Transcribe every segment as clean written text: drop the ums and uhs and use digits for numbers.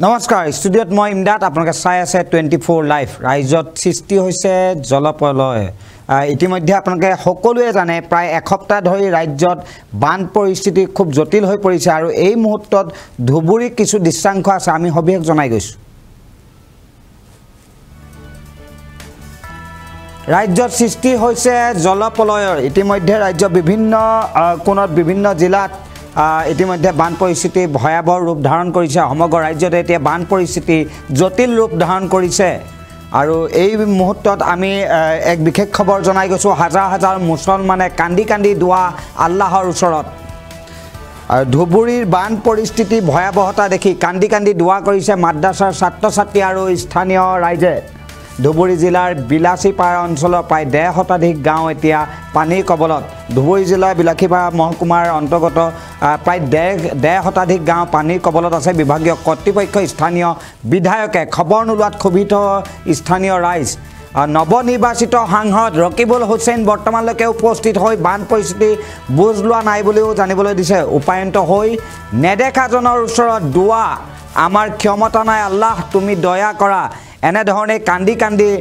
নমস্কাৰ ষ্টুডিঅ'ত মই ইমদাদ আপোনালোকে চাই আছে 24 লাইভ ৰাইজত সৃষ্টি হৈছে জলপ্ৰলয় ইতিমধ্যে আপোনালোকে সকলোৱে জানে প্ৰায় এসপ্তাহ ধৰি ৰাজ্যত বান পৰিস্থিতি খুব জটিল হৈ পৰিছে আৰু এই মুহূৰ্তত ধুবুৰী কিছু দৃশ্যাংশ আছে আমি সবিশেষ জনাই গৈছো ৰাজ্যত সৃষ্টি হৈছে জলপ্ৰলয়ৰ ইতিমধ্যে ৰাজ্য বিভিন্ন কোণত বিভিন্ন জিলাত ইতিমধ্যে বান পৰিস্থিতি ভয়াবহ ৰূপ ধাৰণ কৰিছে সমগ্ৰ ৰাজ্যতে এতিয়া বান পৰিস্থিতি জটিল ৰূপ ধাৰণ কৰিছে আৰু এই মুহূৰ্তত আমি এক বিশেষ খবৰ জনাই গৈছো হাজাৰ হাজাৰ মুছলমানে কান্দি কান্দি দুৱা আল্লাহৰ ওচৰত আৰু ধুবুৰীৰ বান পৰিস্থিতি ভয়াবহতা দেখি কান্দি কান্দি দুৱা কৰিছে মাদ্ৰাছাৰ ছাত্ৰ ছাত্ৰী আৰু স্থানীয় ৰাইজে ধুবুৰী জিলাৰ বিলাসীপাৰা অঞ্চলৰ প্ৰায় ১.৫ শতাধিক গাঁও এতিয়া পানীৰ কবলত ধুবুৰী জিলাৰ বিলাসীপাৰা মহকুমাৰ অন্তৰ্গত প্ৰায় ১.৫ শতাধিক গাঁও পানীৰ কবলত আছে বিভাগীয় কৰ্তৃপক্ষ স্থানীয় বিধায়কে খবৰ নোলোৱাত ক্ষোভিত স্থানীয় ৰাইজ নৱনিৰ্বাচিত সাংসদ ৰকিবুল হুছেইন বৰ্তমানলৈকে উপস্থিত হৈ বান পৰিস্থিতি বুজ লোৱা নাই বুলিও জানিবলৈ দিছে উপায়ন্ত হৈ নেদেখাজনৰ ওচৰত দুৱা আমাৰ ক্ষমতা নাই আল্লাহ তুমি দয়া কৰা এনেধৰণে কান্দি কান্দি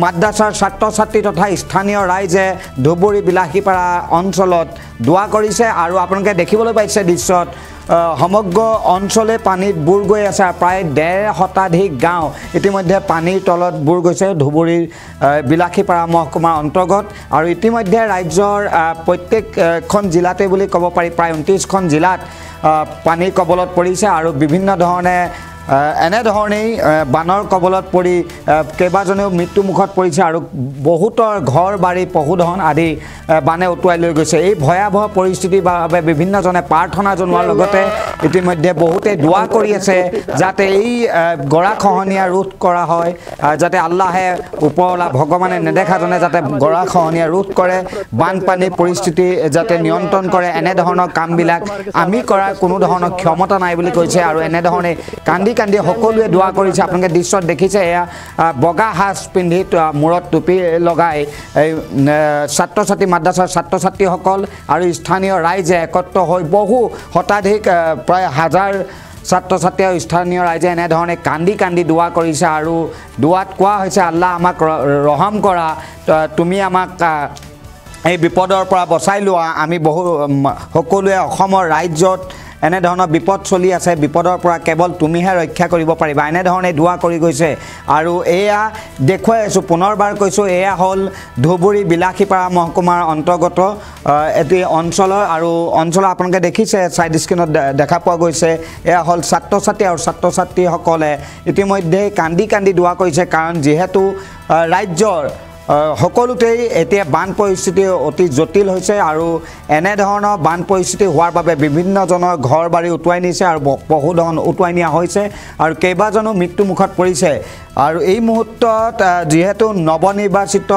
মাদ্ৰাছাৰ ছাত্ৰ ছাত্ৰী তথা স্থানীয় ৰাইজে ধুবুৰী বিলাসীপাৰা অঞ্চলত দুৱা কৰিছে আৰু আপোনালোকে দেখিবলৈ পাইছে দৃশ্যত সমগ্ৰ অঞ্চলে পানীত বুৰ গৈ আছে প্ৰায় ১.৫ শতাধিক গাঁও ইতিমধ্যে পানীৰ তলত বুৰ গৈছে ধুবুৰীৰ বিলাসীপাৰা মহকুমাৰ অন্তৰ্গত আৰু ইতিমধ্যে ৰাজ্যৰ প্ৰত্যেকখন জিলাতে বুলি ক'ব পাৰি প্ৰায় ২৯খন জিলাত পানীৰ কবলত পৰিছে আৰু বিভিন্ন ধৰণে এনেধৰণেই বানৰ কবলত পৰি কেইবাজনেও মৃত্যুমুখত পৰিছে আৰু বহুতৰ ঘৰ বাৰী পশুধন আদি বানে উটুৱাই লৈ গৈছে এই ভয়াবহ পৰিস্থিতিৰ বাবে বিভিন্নজনে প্ৰাৰ্থনা জনোৱাৰ লগতে ইতিমধ্যে বহুতে দোৱা কৰি আছে যাতে এই গৰাখহনীয়া ৰোধ কৰা হয় যাতে আল্লাহে ওপৰলা ভগৱানে নেদেখাজনে যাতে গৰাখহনীয়া ৰোধ কৰে বানপানীৰ পৰিস্থিতি যাতে নিয়ন্ত্ৰণ কৰে এনেধৰণৰ কামবিলাক আমি কৰাৰ কোনো ধৰণৰ ক্ষমতা নাই বুলি কৈছে আৰু এনেধৰণে কান্দি কান্দি সকলোৱে দোৱা কৰিছে আপোনালোকে দৃশ্যত দেখিছে এয়া বগা সাজ পিন্ধি মূৰত টুপি লগাই এই ছাত্ৰ ছাত্ৰী মাদ্ৰাছাৰ ছাত্ৰ ছাত্ৰীসকল আৰু স্থানীয় ৰাইজে একত্ৰ হৈ বহু শতাধিক প্ৰায় হাজাৰ ছাত্ৰ ছাত্ৰী আৰু স্থানীয় ৰাইজে এনেধৰণে কান্দি কান্দি দোৱা কৰিছে আৰু দোৱাত কোৱা হৈছে আল্লাহ আমাক ৰহম কৰা তুমি আমাক এই বিপদৰ পৰা বচাই লোৱা আমি বহু সকলোৱে অসমৰ ৰাজ্যত এনেধৰণৰ বিপদ চলি আছে বিপদৰ পৰা কেৱল তুমিহে ৰক্ষা কৰিব পাৰিবা এনেধৰণে দোৱা কৰি গৈছে আৰু এয়া দেখুৱাই আছোঁ পুনৰবাৰ কৈছোঁ এয়া হ'ল ধুবুৰী বিলাসীপাৰা মহকুমাৰ অন্তৰ্গত এটি অঞ্চলৰ আৰু অঞ্চল আপোনালোকে দেখিছে ছাইড স্ক্ৰীণত দেখা পোৱা গৈছে এয়া হ'ল ছাত্ৰ ছাত্ৰী আৰু ছাত্ৰ ছাত্ৰীসকলে ইতিমধ্যে কান্দি কান্দি দোৱা কৰিছে কাৰণ যিহেতু ৰাজ্যৰ সকলোতেই এতিয়া বান পৰিস্থিতি অতি জটিল হৈছে আৰু এনেধৰণৰ বান পৰিস্থিতি হোৱাৰ বাবে বিভিন্নজনৰ ঘৰ বাৰী উটুৱাই নিছে আৰু পশুধন উটুৱাই নিয়া হৈছে আৰু কেইবাজনো মৃত্যুমুখত পৰিছে আৰু এই মুহূৰ্তত যিহেতু নৱনিৰ্বাচিত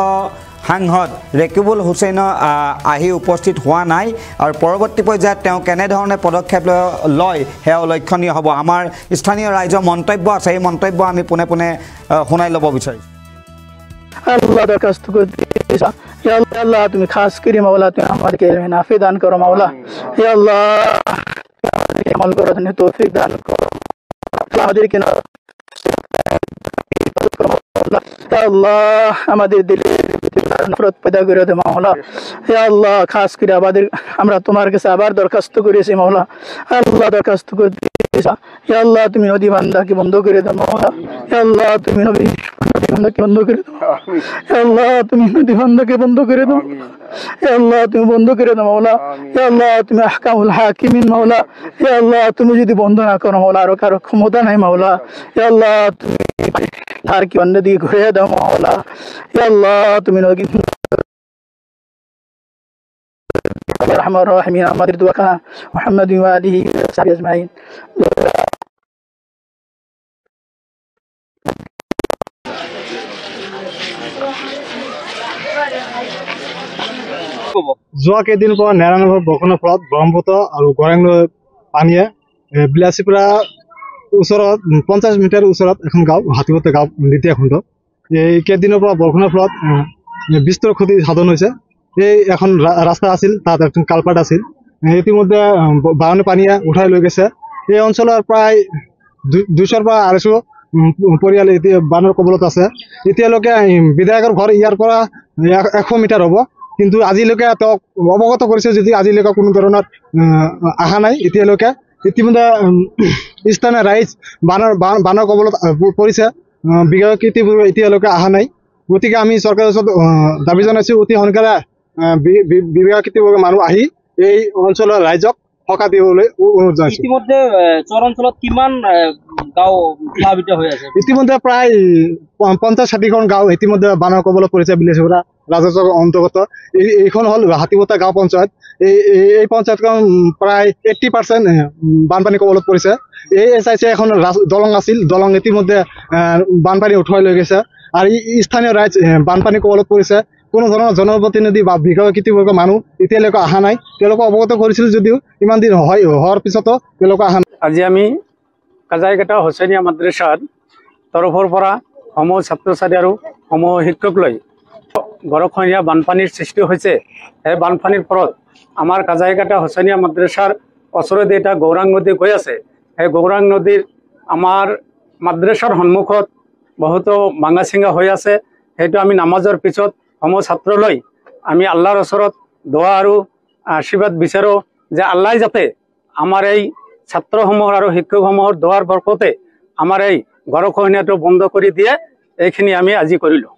সাংসদ ৰকিবুল হুছেইন আহি উপস্থিত হোৱা নাই আৰু পৰৱৰ্তী পৰ্যায়ত তেওঁ কেনেধৰণে পদক্ষেপ লয় সেয়া লক্ষণীয় হ'ব আমাৰ স্থানীয় ৰাইজৰ মন্তব্য আছে এই মন্তব্য আমি পোনে পোনে শুনাই ল'ব বিচাৰিছোঁ अल्लाह दरखास्त करते या अल्लाह तुम्हें खास करी मौला तुम्हें हमारे के नाफे दान करो मौला या अल्लाह अमल करो तुम्हें तौफीक दान करो আমাদের के या अल्लाह আমাদের দিলে নফরত পয়দা করে দে মওলা ইয়া আল্লাহ খাস করে আমাদের আমরা তোমার কাছে আবার দরখাস্ত করেছি মওলা আল্লাহ দরখাস্ত করতে ইয়া আল্লাহ তুমি নদী বান্দাকে বন্ধ করে দাও মওলা ইয়া আল্লাহ তুমি নবী বান্দাকে বন্ধ করে দাও ইয়া আল্লাহ তুমি নদী বান্দাকে বন্ধ করে দাও ইয়া আল্লাহ তুমি বন্ধ করে দাও মওলা ইয়া আল্লাহ তুমি আহকামুল হাকিমিন মওলা ইয়া আল্লাহ তুমি যদি বন্ধ না করো মওলা আর কারো ক্ষমতা নাই মওলা ইয়া আল্লাহ তুমি ধার কি বন্ধ দিয়ে ঘুরে দাও মওলা ইয়া আল্লাহ তুমি নদী الرحمن الرحيم আমাদের দোয়া কা মুহাম্মদ ওয়া আলিহি ওয়া সাহবিহি আজমাইন যোৱা কেইদিনৰ পৰা নেৰানগৰ বৰষুণৰ ফলত ব্ৰহ্মপুত্ৰ আৰু গৰাংনৈ পানীয়ে বিলাসীপাৰা ওচৰত 50 মিটাৰ ওচৰত এখন গাঁও হাতীপত গাঁও দ্বিতীয় খণ্ড এই কেইদিনৰ পৰা বৰষুণৰ ফলত বিস্তৰ ক্ষতি সাধন হৈছে এই এখন ৰাস্তা আছিল তাত এখন কালপাট আছিল ইতিমধ্যে বাগানৰ পানীয়ে উঠাই লৈ গৈছে এই অঞ্চলৰ প্ৰায় 200 বা 250 পৰিয়াল এতিয়া বানৰ কবলত আছে। এতিয়ালৈকে বিধায়কৰ ঘৰ ইয়াৰ পৰা 100 মিটাৰ হ'ব, কিন্তু আজিলৈকে তেওঁক অৱগত কৰিছে যদি আজিলৈকে কোনো ধৰণৰ অহা নাই। এতিয়ালৈকে ইতিমধ্যে স্থানীয় ৰাইজ বানৰ কবলত পৰিছে, বিধায়ক এতিয়ালৈকে অহা নাই। গতিকে আমি চৰকাৰৰ ওচৰত দাবী জনাইছো অতি সোনকালে বিভাগীয় মানুহ আহি এই অঞ্চলৰ ৰাইজক সকাহ দিবলৈ অনুৰোধ জনাইছো। ইতিমধ্যে চৰ অঞ্চলত কিমান গাঁও প্লাবিত হৈ আছে? ইতিমধ্যে প্ৰায় 50-60খন গাঁও ইতিমধ্যে বানৰ কবলত পৰিছে। বিলাসীপুৰা ৰাজস্বৰ অন্তৰ্গত এইখন হ'ল হাতীপতা গাঁও পঞ্চায়ত। এই পঞ্চায়তখন প্ৰায় 80% বানপানী কবলত পৰিছে। এই SIC এখন দলং আছিল, দলং ইতিমধ্যে বানপানী উঠুৱাই লৈ গৈছে। আৰু স্থানীয় ৰাইজ বানপানী কবলত পৰিছে। কোনো ধৰণৰ জনপ্ৰতিনিধি বা বিভাগীয় মানুহ এতিয়ালৈকে অহা নাই। তেওঁলোকে অৱগত কৰিছিল যদিও ইমান দিন হোৱাৰ পিছতো তেওঁলোকে অহা নাই। আজি আমি কাজাইঘাটা হুচেইনিয়া মাদ্ৰাছাৰ তৰফৰ পৰা সমূহ ছাত্ৰ ছাত্ৰী আৰু সমূহ শিক্ষক লৈ গৰখনীয়া বানপানীৰ সৃষ্টি হৈছে। সেই বানপানীৰ ফলত আমাৰ কাজাইঘাটা হুচেইনিয়া মাদ্ৰাছাৰ ওচৰতে এটা গৌৰাং নদী গৈ আছে। সেই গৌৰাং নদীৰ আমাৰ মাদ্ৰাছাৰ সন্মুখত বহুতো ভাঙা চিঙা হৈ আছে। সেইটো আমি নামাজৰ পিছত সমূহ ছাত্ৰ লৈ আমি আল্লাহৰ ওচৰত দোৱা আৰু আশীৰ্বাদ বিচাৰোঁ যে আল্লাহ যাতে আমাৰ এই ছাত্ৰসমূহৰ আৰু শিক্ষকসমূহৰ দোৱাৰ বৰকতে আমাৰ এই গৰখনীয়াটো বন্ধ কৰি দিয়ে। এইখিনি আমি আজি কৰিলোঁ।